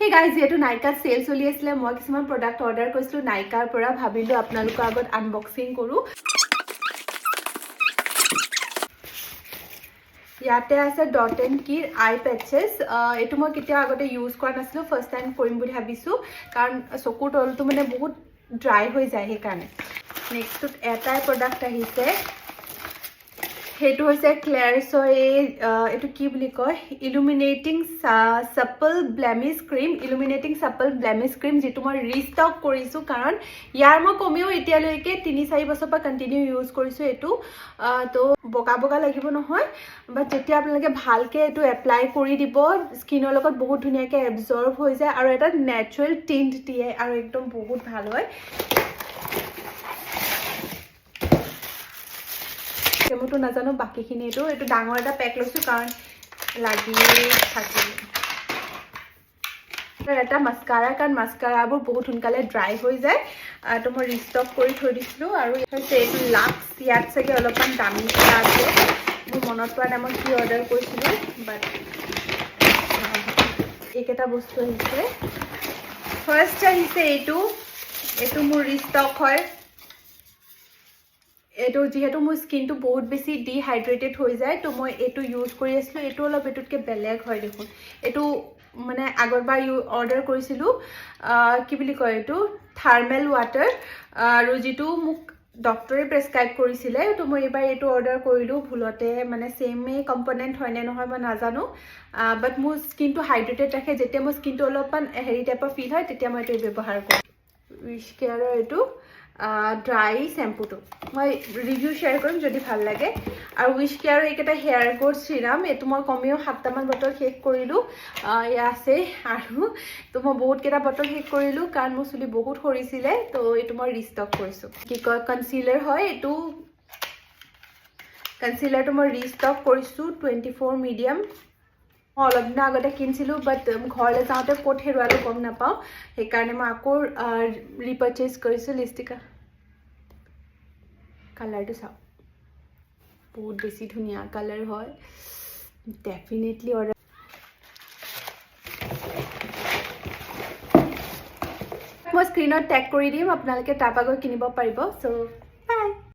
Hey guys, here to Nykaa sale চলি আছিল মই কিছুমান প্ৰডাক্ট অৰ্ডাৰ কৰিছিল Nykaa পৰা ভাবিলো আপোনালোকৰ আগত আনবক্সিং কৰো ইয়াতে আছে ডট এণ্ড কিৰ আই পেচেছ এটো মই কেতিয়া আগতে ইউজ কৰা নাছিলো ফাৰ্স্ট টাইম কৰিম বুলি ভাবিছো কাৰণ চকুৰ তলটো মানে বহুত ড্ৰাই হৈ যায় হে কাৰণে নেক্সট এটাই প্ৰডাক্ট আহিছে হেতু হৈছে ক্লেয়াৰছৰ এটো কি বুলি কয় ইলুমিনেটিং সাপল ব্লেমিশ ক্ৰীম যেটো মই ৰিষ্টক কৰিছো কাৰণ ইয়াৰ মই কমিও এতিয়ালৈকে 3-4 বছৰ পৰা কন্টিনিউ ইউজ কৰিছো এটো তো বগা বগা লাগিব নহয় বাট যেতিয়া আপোনালোকে ভালকে এটো এপ্লাই কৰি দিব স্কিনৰ লগত বহুত ধুনিয়াকে এবজৰ্ব হৈ যায় আৰু এটা নেচাৰেল টিন্ট দিয়ে আৰু একদম বহুত ভাল হয় কেমটো নাজানো বাকিখিনি এটো ডাঙৰ এটা পেক লৈছো কাৰণ লাগি থাকে এটা মাস্কাৰা কাৰণ মাস্কাৰাবোৰ বহুত সোনকালে ড্ৰাই হৈ যায় তো মই ৰিষ্টক কৰি থৈ দিছিলো আৰু এটো লাক্স ইয়াত চাগে অলপমান দামী আছে মোৰ মনত পৰা নাই মই কি অৰ্ডাৰ কৰিছিলো বাট এইকেটা বস্তু আহিছে ফাৰ্স্ট আহিছে এটো মোৰ ৰিষ্টক হয় এটো যেহেতু মোৰ স্কিনটো বহুত বেছি ডিহাইড্ৰেটেড হৈ যায় তো মই এটো ইউজ কৰি আছিলো এটো অলপ এটুটকে বেলেগ হয় দেখোন এটো মানে আগৰবাৰ অৰ্ডাৰ কৰিছিলো কি বুলি কয় এটো থাৰ্মেল ওয়াটাৰ আৰু যেটো মোক ডক্টৰে প্ৰেসক্ৰাইব কৰিছিলে তো মই এবাৰ এটো অৰ্ডাৰ কৰিলো ভুলতে মানে সেমে কম্পোনেন্ট হয় নে নহয় মই নাজানো বাট মোৰ স্কিনটো হাইড্ৰেটেড ৰাখে যেতিয়া মোৰ স্কিনটো অলপমান হেৰি টাইপৰ ফিল হয় তেতিয়া মই এটো ব্যৱহাৰ কৰো উইশ কেয়াৰৰ এটো ড্ৰাই শ্যাম্পুটো মই ৰিভিউ শেয়াৰ কৰিম যদি ভাল লাগে আৰু উইশ কেয়াৰৰ একটা হেয়াৰ গ্ৰোথ সিৰাম এটো মই কমিও 7টা মান বটল শেষ কৰিলো ইয়া আছে আৰু তো মই বহুত কেটা বটল শেষ কৰিলো কাৰণ মোৰ চুলি বহুত সৰিছিলে তো এটো মই ৰিষ্টক কৰিছো কি কয় কনসিলাৰ হয় এটো কনসিলাৰটো মই ৰিষ্টক কৰিছো 24 মিডিয়াম অলপ দিন আগতে কিনছিলো বাট ঘৰলে যাওঁতে কোট হেৰুৱালো গম নাপাও সেই কাৰণে মই আকৌ ৰিপাৰচেজ কৰিছো লিপষ্টিক কালাৰটো চাও বহুত বেছি ধুনিয়া কালাৰ হয় ডেফিনেটলি অৰ্ডাৰ মই স্ক্ৰিনত টেগ কৰি দিম আপোনালোকে তাৰ পৰা গৈ কিনিব পাৰিব সো